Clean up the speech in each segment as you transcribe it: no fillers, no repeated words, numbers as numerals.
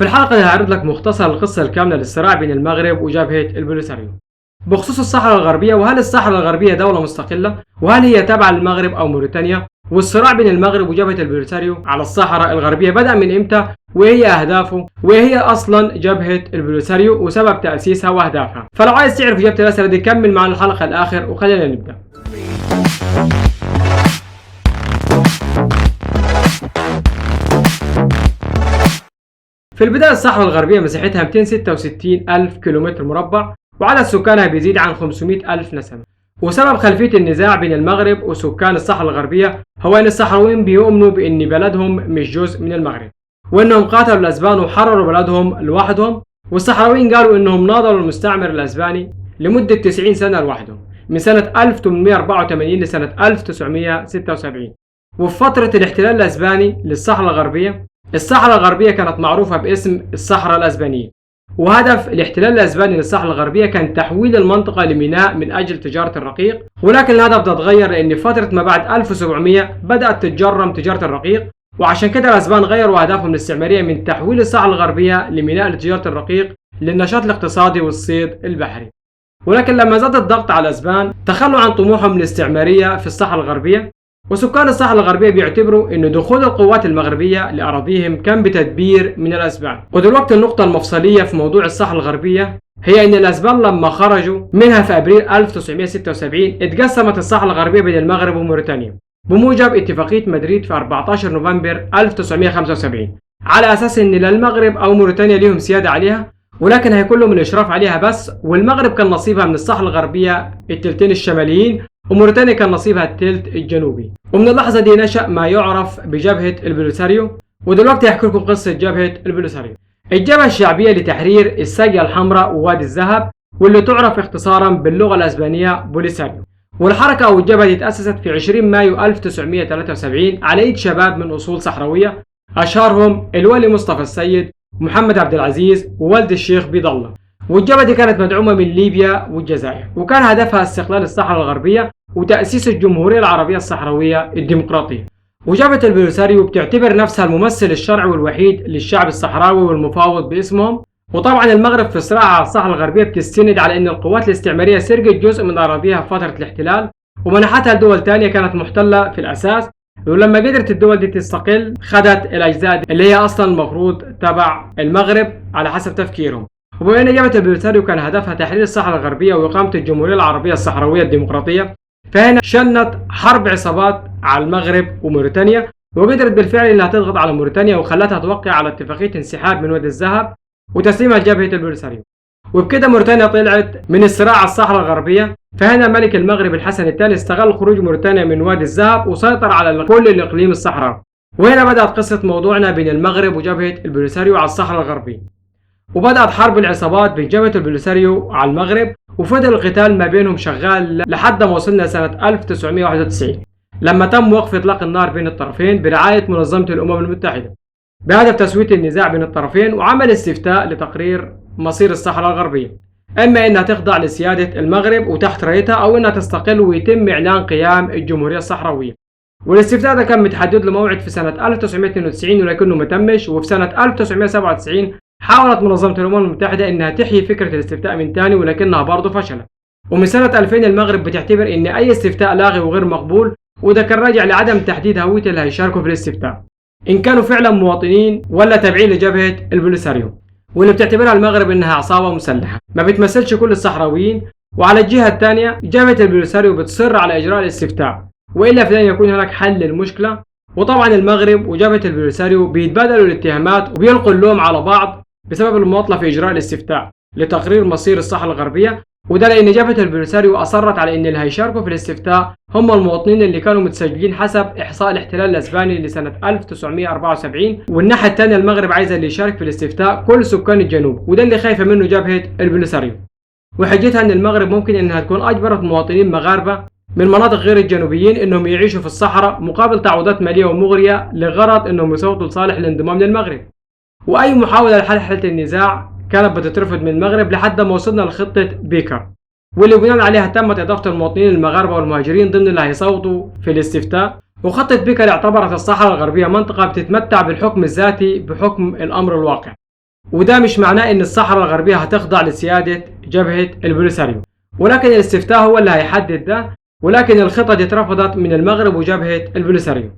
في الحلقة دي هعرض لك مختصر القصة الكاملة للصراع بين المغرب وجبهة البوليساريو بخصوص الصحراء الغربية، وهل الصحراء الغربية دولة مستقلة؟ وهل هي تابعة للمغرب أو موريتانيا؟ والصراع بين المغرب وجبهة البوليساريو على الصحراء الغربية بدأ من إمتى؟ وإيه هي أهدافه؟ وإيه هي أصلا جبهة البوليساريو وسبب تأسيسها وأهدافها؟ فلو عايز تعرف إجابة الأسئلة دي كمل معنا الحلقة الآخر وخلينا نبدأ. في البداية الصحراء الغربية مساحتها 266 ألف كيلومتر مربع، وعدد سكانها بيزيد عن 500 ألف نسمة. وسبب خلفية النزاع بين المغرب وسكان الصحراء الغربية هو أن الصحراويين بيؤمنوا بأن بلدهم مش جزء من المغرب، وأنهم قاتلوا الأسبان وحرروا بلدهم لوحدهم، والصحراويين قالوا أنهم ناضلوا المستعمر الأسباني لمدة 90 سنة لوحدهم من سنة 1884 لسنة 1976. وفي فترة الاحتلال الأسباني للصحراء الغربية، الصحراء الغربية كانت معروفة باسم الصحراء الأسبانية، وهدف الاحتلال الأسباني للصحراء الغربية كان تحويل المنطقة لميناء من أجل تجارة الرقيق. ولكن الهدف ده اتغير لأن فترة ما بعد 1700 بدأت تتجرم تجارة الرقيق، وعشان كده الأسبان غيروا أهدافهم الاستعمارية من تحويل الصحراء الغربية لميناء لتجارة الرقيق للنشاط الاقتصادي والصيد البحري. ولكن لما زاد الضغط على الأسبان تخلوا عن طموحهم الاستعمارية في الصحراء الغربية، وسكان الصحراء الغربية بيعتبروا أن دخول القوات المغربية لأراضيهم كان بتدبير من الأسبان. ودلوقتي النقطة المفصلية في موضوع الصحراء الغربية هي أن الأسبان لما خرجوا منها في أبريل 1976 اتقسمت الصحراء الغربية بين المغرب وموريتانيا بموجب اتفاقية مدريد في 14 نوفمبر 1975، على أساس أن لا المغرب أو موريتانيا ليهم سيادة عليها، ولكن هيكون لهم الإشراف عليها بس. والمغرب كان نصيبها من الصحراء الغربية التلتين الشماليين، وموريتانيا كان نصيبها التلت الجنوبي. ومن اللحظة دي نشأ ما يعرف بجبهة البوليساريو. ودلوقتي هحكي لكم قصة جبهة البوليساريو، الجبهة الشعبية لتحرير الساقية الحمراء ووادي الذهب، واللي تعرف اختصارا باللغة الأسبانية بوليساريو. والحركة أو الجبهة دي تأسست في 20 مايو 1973 على يد شباب من أصول صحراوية، أشهرهم الولي مصطفى السيد ومحمد عبد العزيز ووالد الشيخ بيض الله. والجبهة دي كانت مدعومة من ليبيا والجزائر، وكان هدفها استقلال الصحراء الغربية وتأسيس الجمهورية العربية الصحراوية الديمقراطية. وجبهة البوليساريو بتعتبر نفسها الممثل الشرعي والوحيد للشعب الصحراوي والمفاوض باسمهم. وطبعا المغرب في صراعها على الصحراء الغربية بتستند على أن القوات الاستعمارية سرقت جزء من أراضيها في فترة الاحتلال ومنحتها لدول تانية كانت محتلة في الأساس، ولما قدرت الدول دي تستقل خدت الأجزاء اللي هي أصلا المفروض تبع المغرب على حسب تفكيرهم. وبما أن جبهة البوليساريو كان هدفها تحرير الصحراء الغربية وإقامة الجمهورية العربية الصحراوية الديمقراطية، فهنا شنت حرب عصابات على المغرب وموريتانيا، وقدرت بالفعل انها تضغط على موريتانيا وخلتها توقع على اتفاقية انسحاب من وادي الذهب وتسليمها لجبهة البوليساريو. وبكده موريتانيا طلعت من الصراع على الصحراء الغربية. فهنا ملك المغرب الحسن الثاني استغل خروج موريتانيا من وادي الذهب وسيطر على كل الإقليم الصحراوي. وهنا بدأت قصة موضوعنا بين المغرب وجبهة البوليساريو على الصحراء الغربية، وبدأت حرب العصابات بين جبهة البوليساريو على المغرب، وفضل القتال ما بينهم شغال لحد ما وصلنا سنة 1991 لما تم وقف إطلاق النار بين الطرفين برعاية منظمة الأمم المتحدة بهدف تسوية النزاع بين الطرفين وعمل استفتاء لتقرير مصير الصحراء الغربية، إما إنها تخضع لسيادة المغرب وتحت رايتها أو إنها تستقل ويتم إعلان قيام الجمهورية الصحراوية. والاستفتاء ده كان متحدد له موعد في سنة 1992 ولكنه ما تمش. وفي سنة 1997 حاولت منظمة الأمم المتحدة إنها تحيي فكرة الاستفتاء من تاني ولكنها برضه فشلت. ومن سنة 2000 المغرب بتعتبر إن أي استفتاء لاغي وغير مقبول، وده كان راجع لعدم تحديد هوية اللي هيشاركوا في الاستفتاء إن كانوا فعلا مواطنين ولا تابعين لجبهة البوليساريو، واللي بتعتبرها المغرب إنها عصابة مسلحة ما بتمثلش كل الصحراويين. وعلى الجهة الثانية جبهة البوليساريو بتصر على إجراء الاستفتاء، وإلا فلن يكون هناك حل للمشكلة. وطبعا المغرب وجبهة البوليساريو بيتبادلوا الاتهامات وبيلقوا اللوم على بعض بسبب المماطلة في إجراء الاستفتاء لتقرير مصير الصحراء الغربية، وده لأن جبهة البوليساريو أصرت على أن اللي هيشاركوا في الاستفتاء هم المواطنين اللي كانوا متسجلين حسب إحصاء الاحتلال الأسباني لسنة 1974. والناحية الثانية المغرب عايزة اللي يشارك في الاستفتاء كل سكان الجنوب، وده اللي خايفة منه جبهة البوليساريو، وحجتها أن المغرب ممكن أنها تكون أجبرت مواطنين مغاربة من مناطق غير الجنوبيين أنهم يعيشوا في الصحراء مقابل تعويضات مالية ومغرية لغرض أنهم يصوتوا لصالح الانضمام للمغرب. وأي محاولة لحل حالة النزاع كانت بتترفض من المغرب لحد ما وصلنا لخطة بيكر، واللي بناء عليها تمت إضافة المواطنين المغاربة والمهاجرين ضمن اللي هيصوتوا في الاستفتاء. وخطة بيكر اعتبرت الصحراء الغربية منطقة بتتمتع بالحكم الذاتي بحكم الأمر الواقع، وده مش معناه إن الصحراء الغربية هتخضع لسيادة جبهة البوليساريو، ولكن الاستفتاء هو اللي هيحدد ده. ولكن الخطة دي اترفضت من المغرب وجبهة البوليساريو.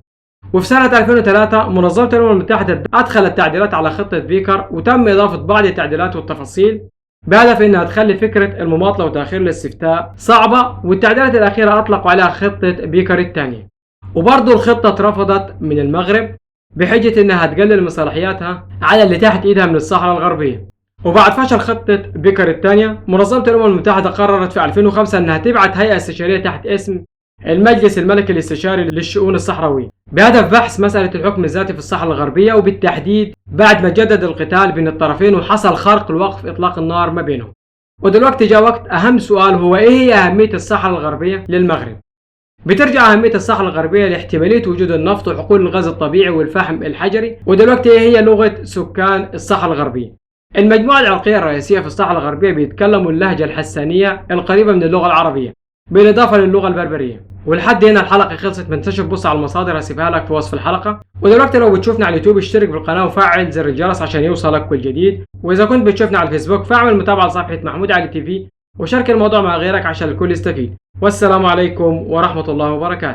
وفي سنة 2003 منظمة الأمم المتحدة أدخلت تعديلات على خطة بيكر، وتم إضافة بعض التعديلات والتفاصيل بهدف إنها تخلي فكرة المماطلة وتأخير الاستفتاء صعبة. والتعديلات الأخيرة أطلقوا عليها خطة بيكر الثانية. وبرضه الخطة اترفضت من المغرب بحجة إنها تقلل من صلاحياتها على اللي تحت إيدها من الصحراء الغربية. وبعد فشل خطة بيكر الثانية، منظمة الأمم المتحدة قررت في 2005 إنها تبعث هيئة استشارية تحت اسم المجلس الملكي الاستشاري للشؤون الصحراوية بهدف بحث مسألة الحكم الذاتي في الصحراء الغربية، وبالتحديد بعد ما جدد القتال بين الطرفين وحصل خرق لوقف إطلاق النار ما بينهم. ودلوقتي جاء وقت أهم سؤال، هو إيه هي أهمية الصحراء الغربية للمغرب؟ بترجع أهمية الصحراء الغربية لاحتمالية وجود النفط وحقول الغاز الطبيعي والفحم الحجري. ودلوقتي إيه هي لغة سكان الصحراء الغربية؟ المجموعة العرقية الرئيسية في الصحراء الغربية بيتكلموا اللهجة الحسانية القريبة من اللغة العربية بالإضافة للغة البربرية. ولحد هنا الحلقة خلصت. ما تنساش تبص على المصادر هسيبها لك في وصف الحلقة. ودلوقتي لو بتشوفنا على اليوتيوب اشترك بالقناة وفعل زر الجرس عشان يوصلك كل جديد. وإذا كنت بتشوفنا على الفيسبوك فاعمل متابعة لصفحة محمود علي تي في، وشارك الموضوع مع غيرك عشان الكل يستفيد. والسلام عليكم ورحمة الله وبركاته.